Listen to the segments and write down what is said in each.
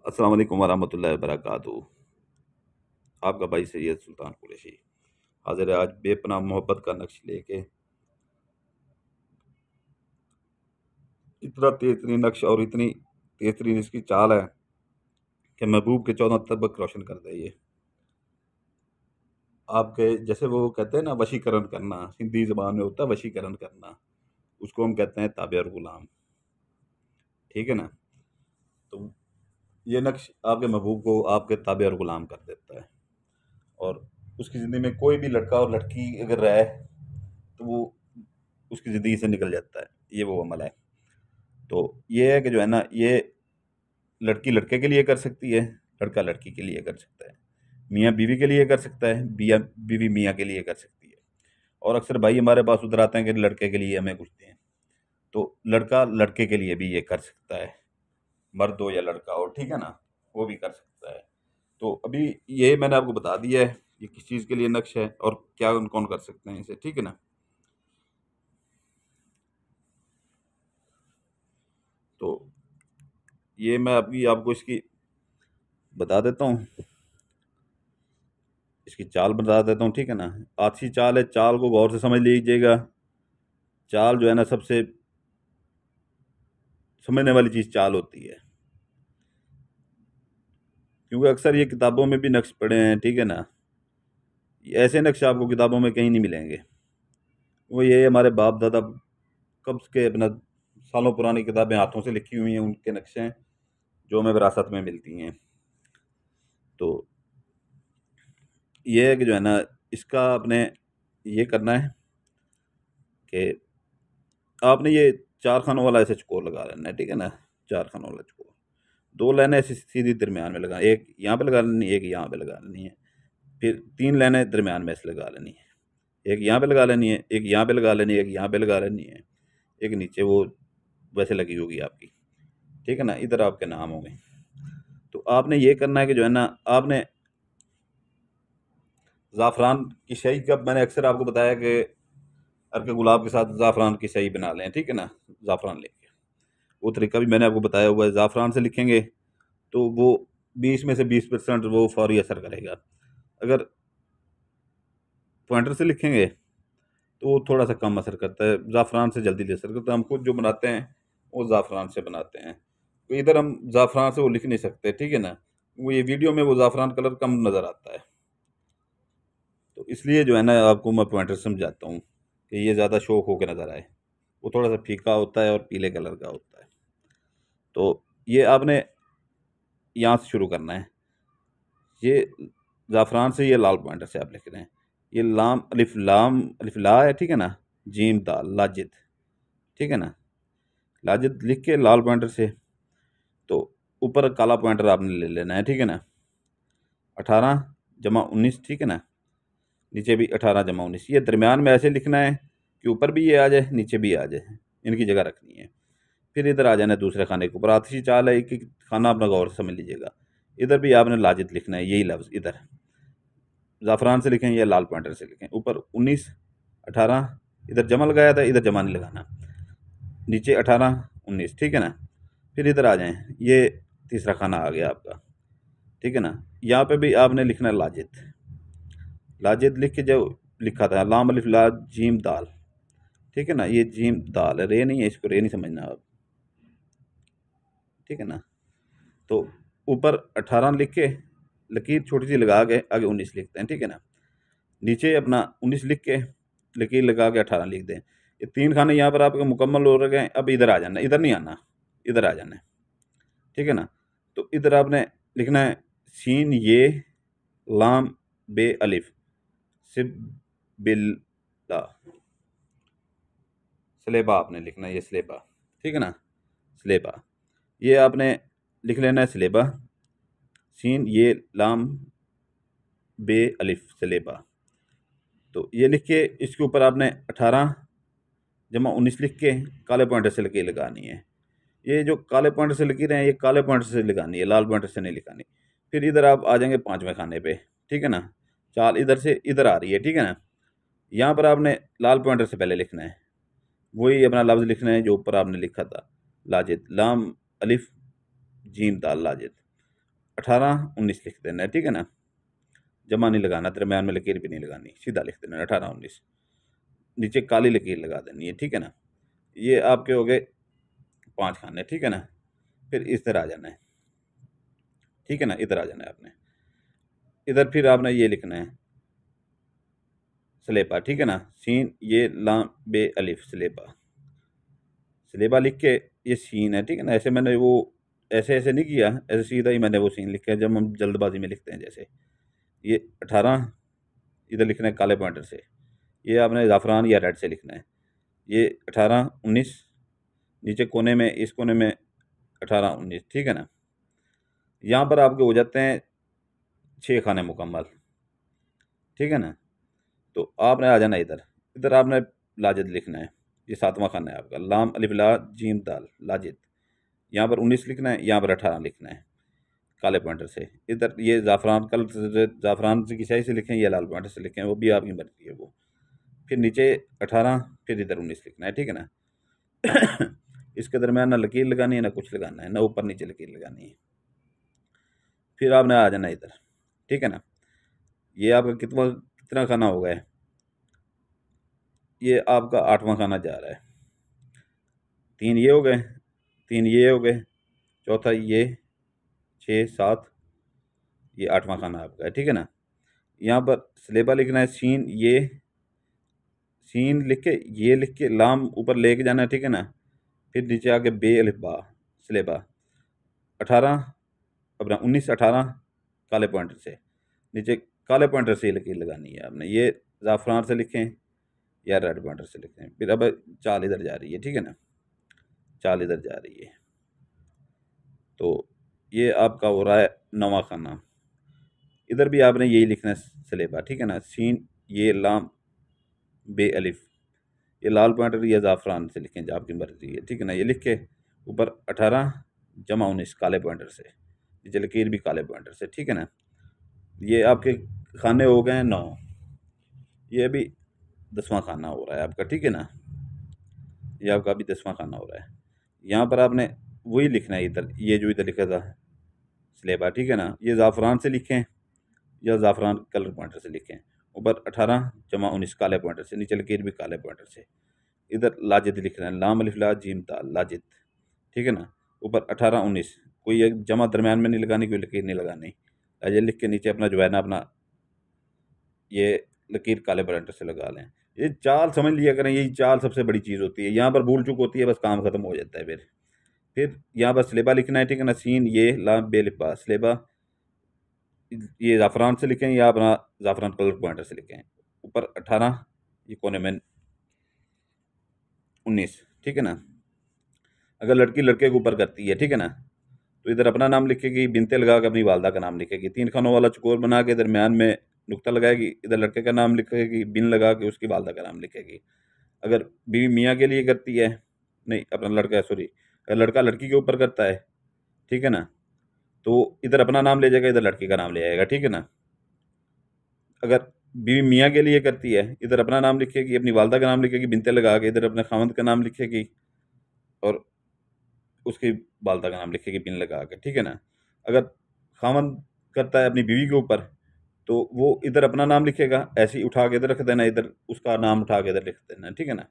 अस्सलाम वालेकुम वरहमतुल्लाहि वबरकातुहू। आपका भाई सैयद सुल्तान कुरैशी हाजिर है आज बेपनाह मोहब्बत का नक्श लेके। इतना तेज तरीन नक्श और इतनी तेज तरीन इसकी चाल है कि महबूब के 14 तबक रोशन कर दे। ये आपके जैसे वो कहते हैं ना, वशीकरण करना, हिंदी ज़बान में होता है वशीकरण करना, उसको हम कहते हैं ताबे और गुलाम। ठीक है ना। तो ये नक्श आपके महबूब को आपके ताबे और गुलाम कर देता है। और उसकी ज़िंदगी में कोई भी लड़का और लड़की अगर रहे तो वो उसकी ज़िंदगी से निकल जाता है। ये वो अमल है। तो ये है कि जो है ना, ये लड़की लड़के के लिए कर सकती है, लड़का लड़की के लिए कर सकता है, मियाँ बीवी के लिए कर सकता है, बिया बीवी मियाँ के लिए कर सकती है। और अक्सर भाई हमारे पास उधर आते हैं कि लड़के के लिए हमें कुछ दें, तो लड़का लड़के के लिए भी ये कर सकता है, मर्द हो या लड़का हो, ठीक है ना, वो भी कर सकता है। तो अभी ये मैंने आपको बता दिया है ये किस चीज़ के लिए नक्श है और क्या कौन कौन कर सकते हैं इसे, ठीक है ना। तो ये मैं अभी आपको इसकी बता देता हूँ, इसकी चाल बता देता हूँ, ठीक है ना। अच्छी चाल है, चाल को गौर से समझ लीजिएगा। चाल जो है ना, सबसे समझने वाली चीज़ चाल होती है, क्योंकि अक्सर ये किताबों में भी नक्श पड़े हैं, ठीक है ना। ऐसे नक्श आपको किताबों में कहीं नहीं मिलेंगे। वो ये हमारे बाप दादा कब के अपना सालों पुरानी किताबें हाथों से लिखी हुई हैं, उनके नक्शे हैं जो हमें विरासत में मिलती हैं। तो ये है कि जो है ना, इसका आपने ये करना है कि आपने ये 4 खानों वाला ऐसे चौकोर लगा लेना है, ठीक है ना। 4 खानों वाला चौकोर, 2 लाइनें ऐसी सीधी दरमियान में लगा, एक यहाँ पे लगा लेनी है, एक यहाँ पे लगा लेनी है। फिर 3 लाइनें दरमियान में ऐसे लगा लेनी है, एक यहाँ पे लगा लेनी है, एक यहाँ पे लगा लेनी है, एक यहाँ पे लगा लेनी है, एक नीचे वो वैसे लगी होगी आपकी, ठीक है ना। इधर आपके नाम होंगे। तो आपने ये करना है कि जो है ना, आपने ज़ाफ़रान की शई का मैंने अक्सर आपको बताया कि अर्क गुलाब के साथ ज़ाफ़रान की शई बना लें, ठीक है ना। ज़ाफ़रान लेके वो तरीका भी मैंने आपको बताया हुआ है। ज़ाफ़रान से लिखेंगे तो वो 20 में से 20% वो फ़ौरी असर करेगा। अगर पॉइंटर से लिखेंगे तो वो थोड़ा-सा कम असर करता है, ज़ाफ़रान से जल्दी असर करता है। हम खुद जो बनाते हैं वो ज़ाफ़रान से बनाते हैं। तो इधर हम ज़ाफ़रान से वो लिख नहीं सकते, ठीक है ना। वो ये वीडियो में वो ज़ाफ़रान कलर कम नज़र आता है। तो इसलिए जो है ना, आपको मैं पॉइंटर समझाता हूँ कि ये ज़्यादा शौक होके नज़र आए। वो थोड़ा-सा फीका होता है और पीले कलर का होता है। तो ये आपने यहाँ से शुरू करना है। ये ज़ाफ़रान से, ये लाल पॉइंटर से आप लिख रहे हैं। ये अलिफ ला है, ठीक है ना। जीम दाल लाजिद, ठीक है ना। लाजिद लिख के लाल पॉइंटर से, तो ऊपर काला पॉइंटर आपने ले लेना है, ठीक है ना। 18 जमा 19, ठीक है ना। नीचे भी 18 जमा 19। ये दरमियान में ऐसे लिखना है कि ऊपर भी ये आ जाए, नीचे भी आ जाए, इनकी जगह रखनी है। फिर इधर आ जाना है दूसरे खाने के ऊपर। आतिशी चाल है, एक एक खाना अपना गौर से समझ लीजिएगा। इधर भी आपने लाजिद लिखना है, यही लफ्ज़ इधर ज़ाफ़रान से लिखें या लाल पॉइंटर से लिखें। ऊपर 19 18, इधर जमा लगाया था, इधर जमा नहीं लगाना। नीचे 18 19, ठीक है ना। फिर इधर आ जाएं, ये तीसरा खाना आ गया आपका, ठीक है ना। यहाँ पे भी आपने लिखना है लाजिद। लाजिद लिख के जो लिखा था, लाम अलिफ ला जीम दाल, ठीक है ना। ये जीम दाल है, रे नहीं है, इसको रे नहीं समझना आप, ठीक है ना। तो ऊपर 18 लिख के लकीर छोटी सी लगा के आगे 19 लिखते हैं, ठीक है ना। नीचे अपना 19 लिख के लकीर लगा के 18 लिख दें। ये 3 खाने यहाँ पर आपके मुकम्मल हो गए। अब इधर आ जाना, इधर नहीं आना, इधर आ जाना है, ठीक है ना। तो इधर आपने लिखना है सीन ये लाम बे अलिफ सिब बिल्ला, स्लेबा आपने लिखना है, ये स्लेबा, ठीक है ना। स्लेबा ये आपने लिख लेना है, स्लेबा सीन ये लाम बे अलिफ स्लेबा। तो ये लिख के इसके ऊपर आपने 18 जमा 19 लिख के काले पॉइंटर से लकीर लगानी है। ये जो काले पॉइंटर से लकीरें हैं, ये काले पॉइंटर से लगानी है, लाल पॉइंटर से नहीं लिखानी। फिर इधर आप आ जाएंगे 5वें खाने पे, ठीक है ना। चाल इधर से इधर आ रही है, ठीक है ना। यहाँ पर आपने लाल पॉइंटर से पहले लिखना है, वही अपना लफ्ज़ लिखना है जो ऊपर आपने लिखा था, लाजिद, लाम अलिफ जीम दाल लाजिद। 18-19 लिख देना है, ठीक है ना। जमा नहीं लगाना, दरम्यान में लकीर भी नहीं लगानी, सीधा लिख देना 18-19, नीचे काली लकीर लगा देनी है, ठीक है ना। ये आपके हो गए 5 खाने, ठीक है ना। फिर इस तरह आ जाना है, ठीक है ना, इधर आ जाना है आपने। इधर फिर आपने ये लिखना है सलेबा, ठीक है ना, सीन ये लाम बे अलिफ सलेबा। सलेबा लिख के ये सीन है, ठीक है ना। ऐसे मैंने वो ऐसे ऐसे नहीं किया, ऐसे सीधा ही मैंने वो सीन लिखा है जब हम जल्दबाजी में लिखते हैं। जैसे ये 18 इधर लिखना है काले पॉइंटर से, ये आपने ज़ाफ़रान या रेड से लिखना है। ये 18-19 नीचे कोने में, इस कोने में 18-19, ठीक है ना। यहाँ पर आपके हो जाते हैं 6 खाने मुकम्मल, ठीक है ना। तो आपने आ जाना इधर, इधर आपने लाजिद लिखना है। ये 7वां खाना है आपका, लाम अलिफ ला जीम दाल लाजिद। यहाँ पर 19 लिखना है, यहाँ पर 18 लिखना है काले पॉइंटर से। इधर ये ज़ाफ़रान कलर से, ज़ाफ़रान से की स्याही से लिखें या लाल पॉइंटर से लिखें, वो भी आपकी मर्ज़ी है वो। फिर नीचे 18, फिर इधर 19 लिखना है, ठीक है ना। इसके दरमियान ना लकीर लगानी है, ना कुछ लगाना है, ना ऊपर नीचे लकीर लगानी है। फिर आपने आ जाना इधर, ठीक है ना। ये आपका कितना खाना हो गया है, ये आपका 8वां खाना जा रहा है। 3 ये हो गए, 3 ये हो गए, चौथा ये, 6 7, ये 8वां खाना आपका है, ठीक है ना। यहाँ पर सलेबा लिखना है, सीन लिख के ये लिख के लाम ऊपर लेके जाना है, ठीक है ना। फिर नीचे आके बे अलिफ बा सलेबा 18 अपना 19-18 काले पॉइंटर से, नीचे काले पॉइंटर से ये लकीर लगानी है आपने। ये ज़ाफ़रान से लिखें या रेड पॉइंटर से लिखें। फिर अब चाल इधर जा रही है, ठीक है ना, चाल इधर जा रही है। तो ये आपका हो रहा है 9वां खाना। इधर भी आपने यही लिखना है सलेबा, ठीक है ना। सीन ये लाम बे अलिफ, ये लाल पॉइंटर या ज़ाफ़रान से लिखें जो आपकी मर्ज़ी है, ठीक है ना। ये लिख के ऊपर 18-19 काले पॉइंटर से, नीचे लकीर भी काले पॉइंटर से, ठीक है ना। ये आपके खाने हो गए हैं 9। ये अभी 10वां खाना हो रहा है आपका, ठीक है ना। ये आपका अभी 10वां खाना हो रहा है। यहाँ पर आपने वही लिखना है इधर, ये जो इधर लिखा था सलेबा, ठीक है ना। ये ज़ाफ़रान से लिखें या ज़ाफ़रान कलर पॉइंटर से लिखें। ऊपर 18-19 काले पॉइंटर से, नीचे लकीर भी काले पॉइंटर से। इधर लाजिद लिखना है, लाम अलिफ ला जीम ताल लाजिद, ठीक है ना। ऊपर 18-19, कोई एक जमा दरमियान में नहीं लगानी, कोई लकीर नहीं लगानी। ये लिख के नीचे अपना जो है ना अपना ये लकीर काले पॉइंटर से लगा लें। ये चाल समझ लिया करें, यही चाल सबसे बड़ी चीज़ होती है। यहाँ पर भूल चूक होती है, बस काम खत्म हो जाता है। फिर यहाँ पर सलेबा लिखना है, ठीक है ना। सीन ये लाम बे लिपा सलेबा, ये ज़ाफ़रान से लिखें या अपना ज़ाफ़रान कलर पॉइंटर से लिखें। ऊपर 18, ये कोने में 19, ठीक है ना। अगर लड़की लड़के के ऊपर करती है, ठीक है ना, तो इधर अपना नाम लिखेगी, बिनते लगा के अपनी वालदा का नाम लिखेगी। 3 खानों वाला चकोर बना के दरमियान में नुक्ता लगाएगी, इधर लड़के का नाम लिखेगी, बिन लगा के उसकी वालदा का नाम लिखेगी। अगर बीवी मियाँ के लिए करती है, नहीं अपना लड़का, सॉरी, अगर लड़का लड़की के ऊपर करता है, ठीक है ना, तो इधर अपना नाम ले जाएगा, इधर लड़की का नाम ले आएगा, ठीक है ना। अगर बीवी मियाँ के लिए करती है, इधर अपना नाम लिखेगी, अपनी वालदा का नाम लिखेगी, बिनते लगा के, इधर अपने खामद का नाम लिखेगी और उसकी वालदा का नाम लिखेगी बिन लगा के, ठीक है ना। अगर खामद करता है अपनी बीवी के ऊपर, तो वो इधर अपना नाम लिखेगा, ऐसे ही उठा के इधर रख देना, इधर उसका नाम उठा के इधर लिख देना, ठीक है ना।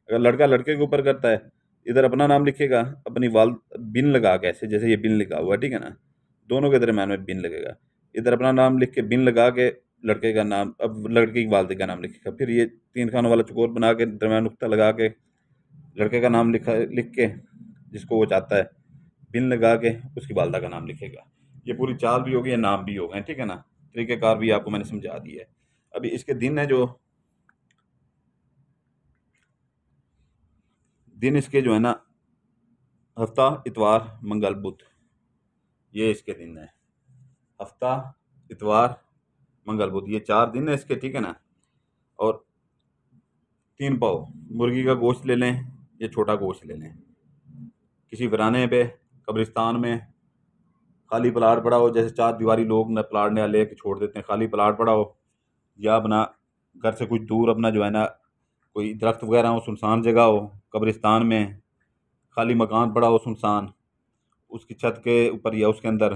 अगर लड़का लड़के के ऊपर करता है, इधर अपना नाम लिखेगा, अपनी वाल बिन लगा के, ऐसे जैसे ये बिन लिखा हुआ है, ठीक है ना, दोनों के दरम्यान में बिन लगेगा। इधर अपना नाम लिख के बिन लगा के लड़के का नाम, अब लड़के की वालदे का नाम लिखेगा। फिर ये 3 खानों वाला चकोर बना के दरम्यान नुक्ता लगा के लड़के का नाम लिख के, जिसको वो चाहता है, बिन लगा के उसकी वालदा का नाम लिखेगा। ये पूरी चाल भी होगी, ये नाम भी हो गए, ठीक है ना। तरीक़ेकार भी आपको मैंने समझा दिया है। अभी इसके दिन है, जो दिन इसके जो है ना, हफ्ता, इतवार, मंगल, बुध, ये इसके दिन है। हफ्ता, इतवार, मंगल, बुध, ये 4 दिन है इसके, ठीक है ना। और 3 पाव मुर्गी का गोश्त ले लें या छोटा गोश्त ले लें। किसी वीराने पे, कब्रिस्तान में खाली प्लाट पड़ा हो, जैसे 4 दीवारी लोग न प्लाट ने ले के छोड़ देते हैं, खाली प्लाट पड़ा हो, या अपना घर से कुछ दूर अपना जो है ना कोई दरख्त वगैरह हो, सुनसान जगह हो, कब्रिस्तान में खाली मकान पड़ा हो सुनसान, उसकी छत के ऊपर या उसके अंदर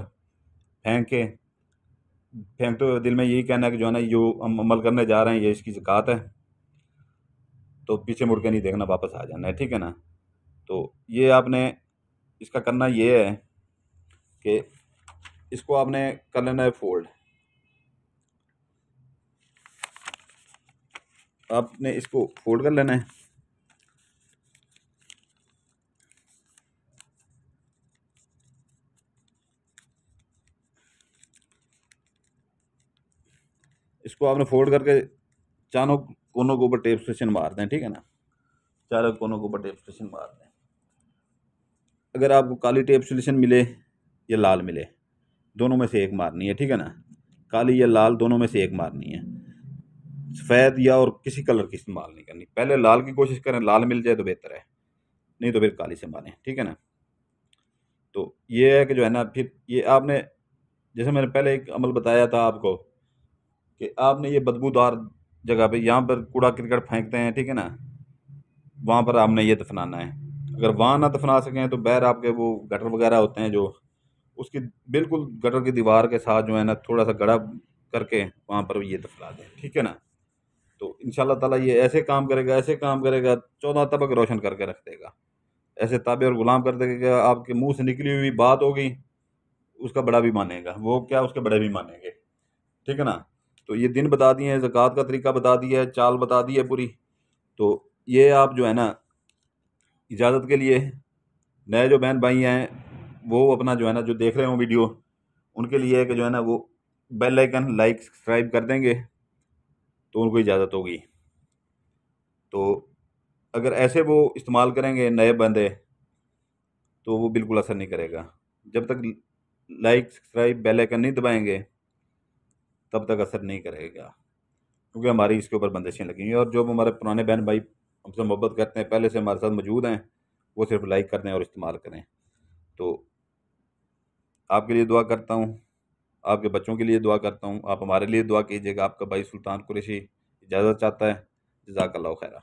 फेंकते हुए दिल में यही कहना है कि जो है ना, जो हम अमल करने जा रहे हैं ये इसकी ज़कात है, तो पीछे मुड़ के नहीं देखना, वापस आ जाना है, ठीक है ना। तो ये आपने इसका करना ये है कि इसको आपने कर लेना है फोल्ड। आपने इसको फोल्ड कर लेना है। इसको आपने फोल्ड करके चारों कोनों के ऊपर टेप स्टेशन मार दें, ठीक है ना। चारों कोनों के ऊपर टेप स्टेशन मार दें। अगर आपको काली टेप स्टेशन मिले या लाल मिले, दोनों में से एक मारनी है, ठीक है ना। काली या लाल दोनों में से एक मारनी है। सफ़ेद या और किसी कलर की इस्तेमाल नहीं करनी। पहले लाल की कोशिश करें, लाल मिल जाए तो बेहतर है, नहीं तो फिर काली से मारें, ठीक है ना। तो ये है कि जो है ना, फिर ये आपने, जैसे मैंने पहले एक अमल बताया था आपको कि आपने ये बदबूदार जगह पे, यहाँ पर कूड़ा करकट फेंकते हैं, ठीक है ना, वहाँ पर आपने ये दफनाना है। अगर वहाँ ना दफना सकें तो बाहर आपके वो गटर वगैरह होते हैं, जो उसकी बिल्कुल गटर की दीवार के साथ जो है ना, थोड़ा सा गड़ा करके वहाँ पर ये दफना दें, ठीक है ना। तो इंशाल्लाह ताला ये ऐसे काम करेगा, ऐसे काम करेगा, 14 तबक रोशन करके रख देगा। ऐसे ताबे और गुलाम कर देगा, आपके मुंह से निकली हुई बात होगी, उसका बड़ा भी मानेगा, वो क्या उसके बड़े भी मानेंगे, ठीक है ना। तो ये दिन बता दिए हैं, ज़कात का तरीका बता दिया है, चाल बता दी है पूरी। तो ये आप जो है ना, इजाज़त के लिए नए जो बहन भाई हैं, वो अपना जो है ना, जो देख रहे हो वीडियो, उनके लिए है कि जो है ना, वो बेल आइकन लाइक सब्सक्राइब कर देंगे तो उनको इजाज़त होगी। तो अगर ऐसे वो इस्तेमाल करेंगे नए बंदे, तो वो बिल्कुल असर नहीं करेगा। जब तक लाइक सब्सक्राइब बेल आइकन नहीं दबाएंगे, तब तक असर नहीं करेगा, क्योंकि हमारी इसके ऊपर बंदिशें लगी हुई हैं। और जो हमारे पुराने बहन भाई हमसे मोहब्बत करते हैं, पहले से हमारे साथ मौजूद हैं, वो सिर्फ लाइक कर दें और इस्तेमाल करें। तो आपके लिए दुआ करता हूँ, आपके बच्चों के लिए दुआ करता हूँ, आप हमारे लिए दुआ कीजिएगा। आपका भाई सुल्तान कुरैशी इजाज़त चाहता है। जज़ाकल्लाहु खैरा।